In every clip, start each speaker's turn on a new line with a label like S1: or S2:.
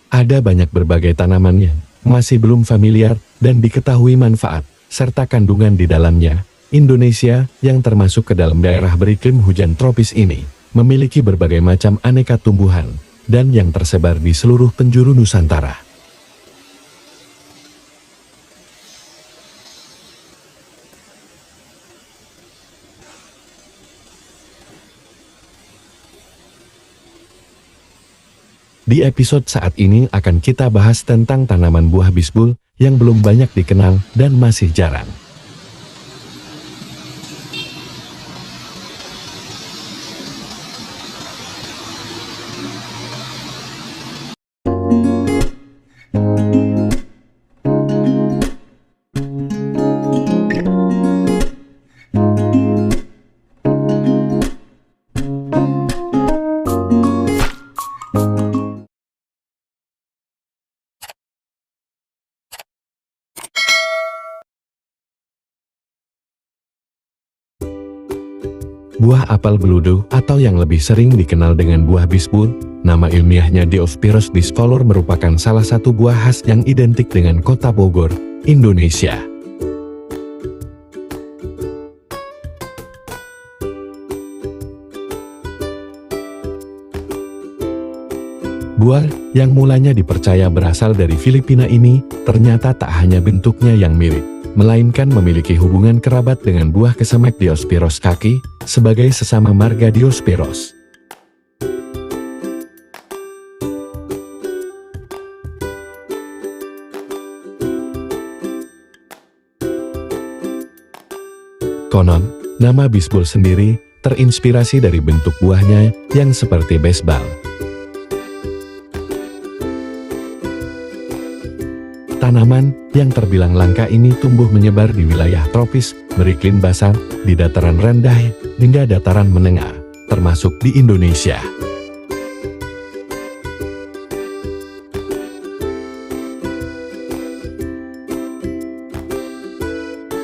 S1: Ada banyak berbagai tanaman yang masih belum familiar dan diketahui manfaat serta kandungan di dalamnya. Indonesia, yang termasuk ke dalam daerah beriklim hujan tropis ini, memiliki berbagai macam aneka tumbuhan dan yang tersebar di seluruh penjuru Nusantara. Di episode saat ini akan kita bahas tentang tanaman buah bisbul yang belum banyak dikenal dan masih jarang. Buah apel beludo atau yang lebih sering dikenal dengan buah bisbul, nama ilmiahnya Diospyros biscolor merupakan salah satu buah khas yang identik dengan kota Bogor, Indonesia. Buah yang mulanya dipercaya berasal dari Filipina ini, ternyata tak hanya bentuknya yang mirip, melainkan memiliki hubungan kerabat dengan buah kesemek Diospyros kaki, sebagai sesama marga Diospyros. Konon, nama bisbul sendiri terinspirasi dari bentuk buahnya yang seperti baseball. Tanaman yang terbilang langka ini tumbuh menyebar di wilayah tropis, beriklim basah, di dataran rendah, hingga dataran menengah, termasuk di Indonesia.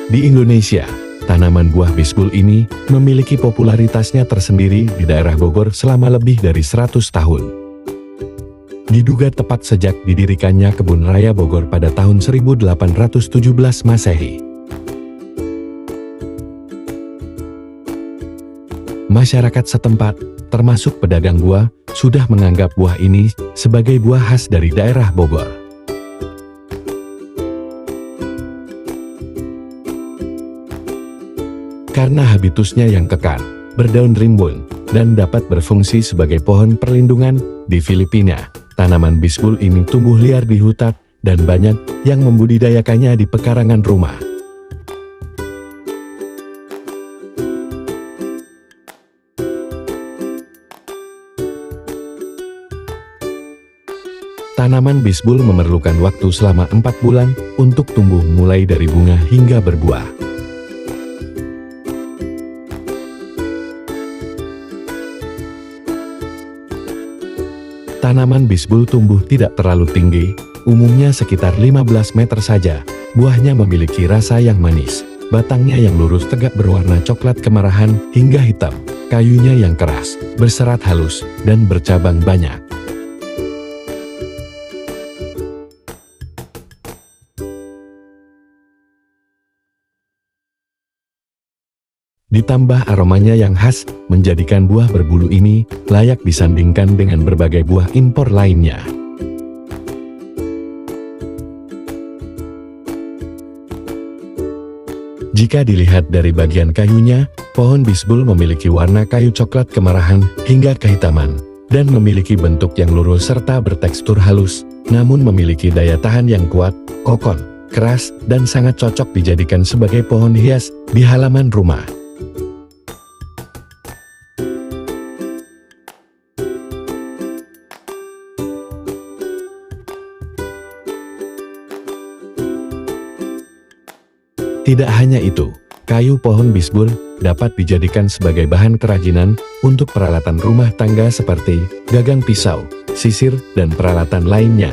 S1: Di Indonesia, tanaman buah bisbul ini memiliki popularitasnya tersendiri di daerah Bogor selama lebih dari 100 tahun. Diduga tepat sejak didirikannya Kebun Raya Bogor pada tahun 1817 Masehi. Masyarakat setempat, termasuk pedagang buah, sudah menganggap buah ini sebagai buah khas dari daerah Bogor. Karena habitusnya yang kekar, berdaun rimbun, dan dapat berfungsi sebagai pohon perlindungan di Filipina, tanaman bisbul ini tumbuh liar di hutan, dan banyak yang membudidayakannya di pekarangan rumah. Tanaman bisbul memerlukan waktu selama 4 bulan untuk tumbuh mulai dari bunga hingga berbuah. Tanaman bisbul tumbuh tidak terlalu tinggi, umumnya sekitar 15 meter saja. Buahnya memiliki rasa yang manis, batangnya yang lurus tegak berwarna coklat kemerahan hingga hitam, kayunya yang keras, berserat halus, dan bercabang banyak. Ditambah aromanya yang khas, menjadikan buah berbulu ini layak disandingkan dengan berbagai buah impor lainnya. Jika dilihat dari bagian kayunya, pohon bisbul memiliki warna kayu coklat kemerahan hingga kehitaman, dan memiliki bentuk yang lurus serta bertekstur halus, namun memiliki daya tahan yang kuat, kokoh, keras, dan sangat cocok dijadikan sebagai pohon hias di halaman rumah. Tidak hanya itu, kayu pohon bisbul dapat dijadikan sebagai bahan kerajinan untuk peralatan rumah tangga seperti gagang pisau, sisir, dan peralatan lainnya.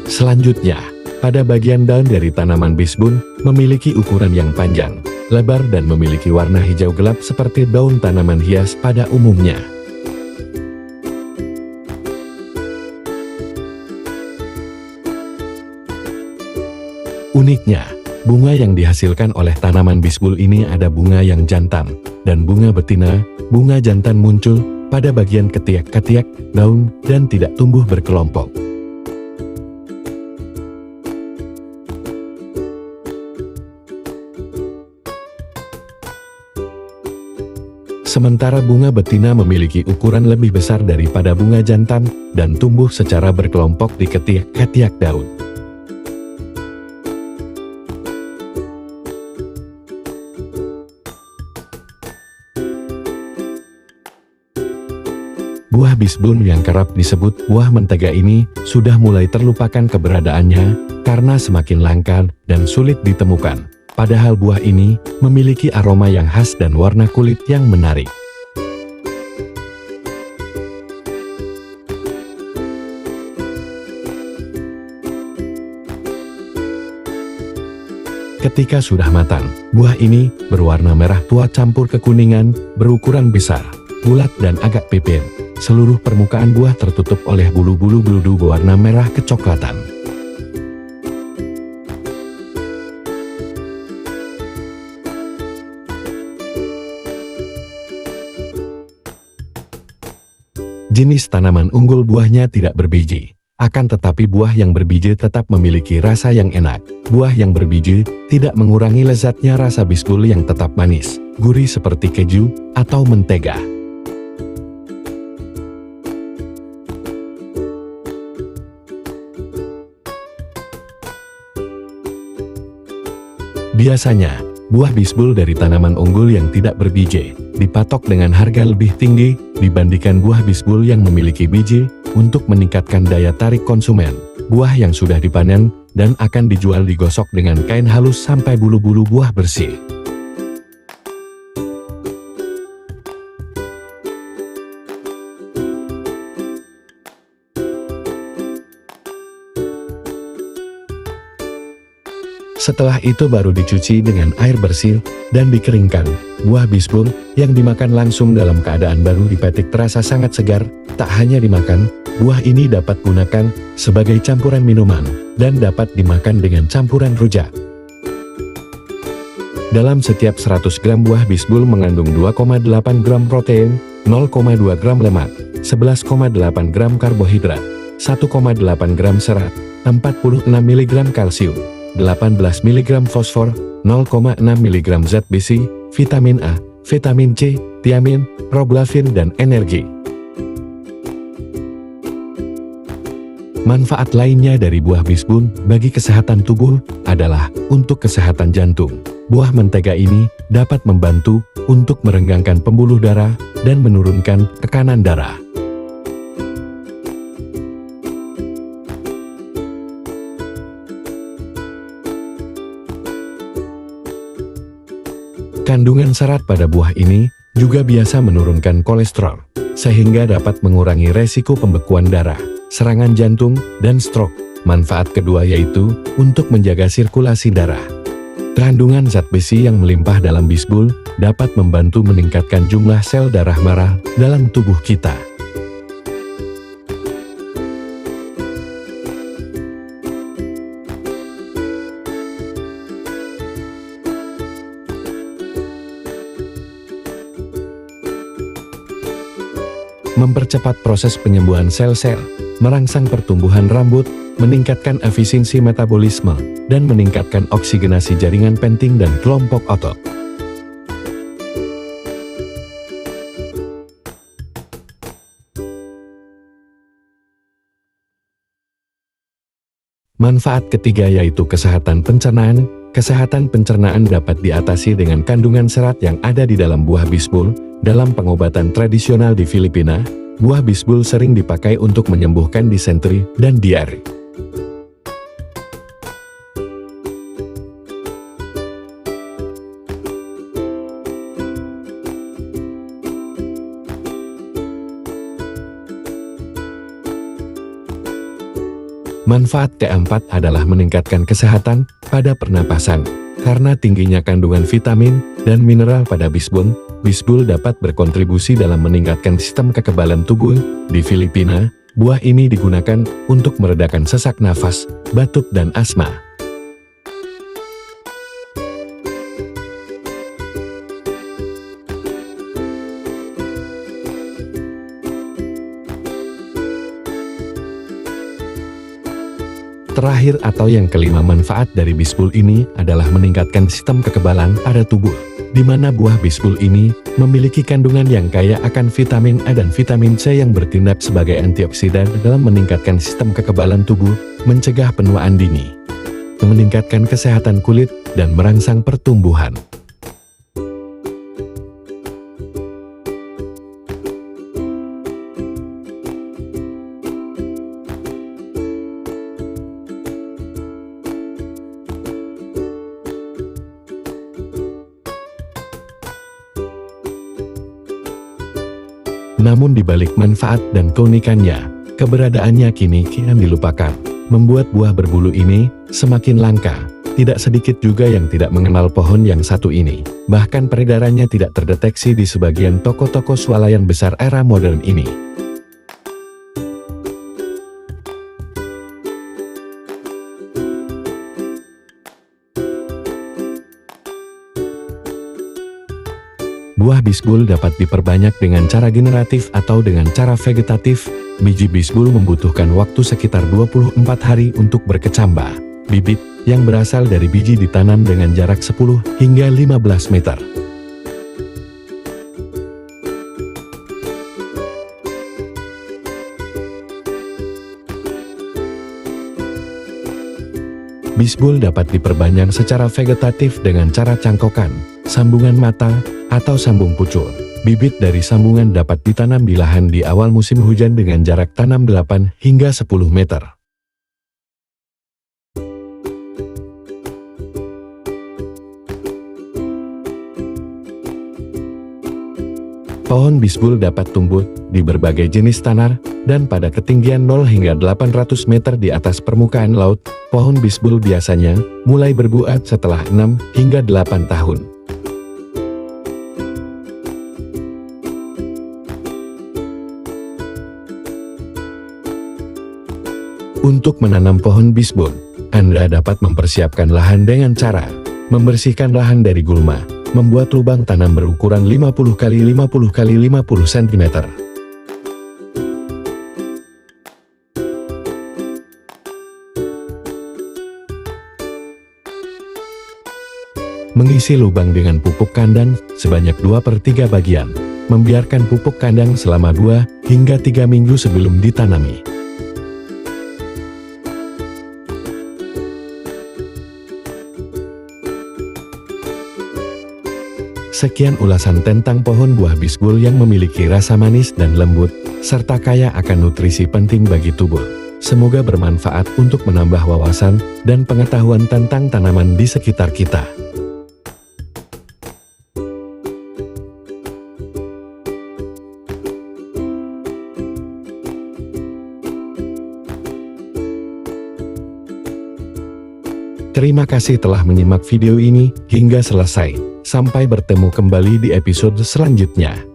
S1: Selanjutnya, pada bagian daun dari tanaman bisbul memiliki ukuran yang panjang, lebar dan memiliki warna hijau gelap seperti daun tanaman hias pada umumnya. Uniknya, bunga yang dihasilkan oleh tanaman bisbul ini ada bunga yang jantan dan bunga betina. Bunga jantan muncul pada bagian ketiak-ketiak daun dan tidak tumbuh berkelompok. Sementara bunga betina memiliki ukuran lebih besar daripada bunga jantan dan tumbuh secara berkelompok di ketiak-ketiak daun. Buah bisbul yang kerap disebut buah mentega ini sudah mulai terlupakan keberadaannya karena semakin langka dan sulit ditemukan. Padahal buah ini memiliki aroma yang khas dan warna kulit yang menarik. Ketika sudah matang, buah ini berwarna merah tua campur kekuningan, berukuran besar, bulat dan agak pipit. Seluruh permukaan buah tertutup oleh bulu-bulu beludu berwarna merah kecoklatan. Jenis tanaman unggul buahnya tidak berbiji. Akan tetapi buah yang berbiji tetap memiliki rasa yang enak. Buah yang berbiji tidak mengurangi lezatnya rasa bisbul yang tetap manis, gurih seperti keju atau mentega. Biasanya, buah bisbul dari tanaman unggul yang tidak berbiji dipatok dengan harga lebih tinggi dibandingkan buah bisbul yang memiliki biji untuk meningkatkan daya tarik konsumen. Buah yang sudah dipanen dan akan dijual digosok dengan kain halus sampai bulu-bulu buah bersih. Setelah itu baru dicuci dengan air bersih dan dikeringkan. Buah bisbul yang dimakan langsung dalam keadaan baru dipetik terasa sangat segar. Tak hanya dimakan, buah ini dapat gunakan sebagai campuran minuman dan dapat dimakan dengan campuran rujak. Dalam setiap 100 gram buah bisbul mengandung 2,8 gram protein, 0,2 gram lemak, 11,8 gram karbohidrat, 1,8 gram serat, 46 mg kalsium, 18 mg fosfor, 0,6 mg zat besi, vitamin A, vitamin C, tiamin, riboflavin dan energi. Manfaat lainnya dari buah bisbul bagi kesehatan tubuh adalah untuk kesehatan jantung. Buah mentega ini dapat membantu untuk merenggangkan pembuluh darah dan menurunkan tekanan darah. Kandungan serat pada buah ini juga biasa menurunkan kolesterol, sehingga dapat mengurangi resiko pembekuan darah, serangan jantung, dan stroke. Manfaat kedua yaitu untuk menjaga sirkulasi darah. Kandungan zat besi yang melimpah dalam bisbul dapat membantu meningkatkan jumlah sel darah merah dalam tubuh kita. Mempercepat proses penyembuhan sel-sel, merangsang pertumbuhan rambut, meningkatkan efisiensi metabolisme, dan meningkatkan oksigenasi jaringan penting dan kelompok otot. Manfaat ketiga yaitu kesehatan pencernaan. Kesehatan pencernaan dapat diatasi dengan kandungan serat yang ada di dalam buah bisbul. Dalam pengobatan tradisional di Filipina, buah bisbul sering dipakai untuk menyembuhkan disentri dan diare. Manfaat keempat adalah meningkatkan kesehatan pada pernapasan. Karena tingginya kandungan vitamin dan mineral pada bisbul, bisbul dapat berkontribusi dalam meningkatkan sistem kekebalan tubuh. Di Filipina, buah ini digunakan untuk meredakan sesak nafas, batuk dan asma. Terakhir atau yang kelima, manfaat dari bisbul ini adalah meningkatkan sistem kekebalan pada tubuh, di mana buah bisbul ini memiliki kandungan yang kaya akan vitamin A dan vitamin C yang bertindak sebagai antioksidan dalam meningkatkan sistem kekebalan tubuh, mencegah penuaan dini, meningkatkan kesehatan kulit, dan merangsang pertumbuhan. Namun di balik manfaat dan keunikannya, keberadaannya kini kian dilupakan, membuat buah berbulu ini semakin langka. Tidak sedikit juga yang tidak mengenal pohon yang satu ini, bahkan peredarannya tidak terdeteksi di sebagian toko-toko swalayan besar era modern ini. Buah bisbul dapat diperbanyak dengan cara generatif atau dengan cara vegetatif. Biji bisbul membutuhkan waktu sekitar 24 hari untuk berkecambah. Bibit yang berasal dari biji ditanam dengan jarak 10 hingga 15 meter. Bisbul dapat diperbanyak secara vegetatif dengan cara cangkokan, sambungan mata, atau sambung pucul. Bibit dari sambungan dapat ditanam di lahan di awal musim hujan dengan jarak tanam 8 hingga 10 meter. Pohon bisbul dapat tumbuh di berbagai jenis tanah dan pada ketinggian 0 hingga 800 meter di atas permukaan laut. Pohon bisbul biasanya mulai berbuah setelah 6 hingga 8 tahun. Untuk menanam pohon bisbul, Anda dapat mempersiapkan lahan dengan cara membersihkan lahan dari gulma, membuat lubang tanam berukuran 50 x 50 x 50 cm. Mengisi lubang dengan pupuk kandang sebanyak 2/3 bagian, membiarkan pupuk kandang selama 2 hingga 3 minggu sebelum ditanami. Sekian ulasan tentang pohon buah bisbul yang memiliki rasa manis dan lembut, serta kaya akan nutrisi penting bagi tubuh. Semoga bermanfaat untuk menambah wawasan dan pengetahuan tentang tanaman di sekitar kita. Terima kasih telah menyimak video ini hingga selesai. Sampai bertemu kembali di episode selanjutnya.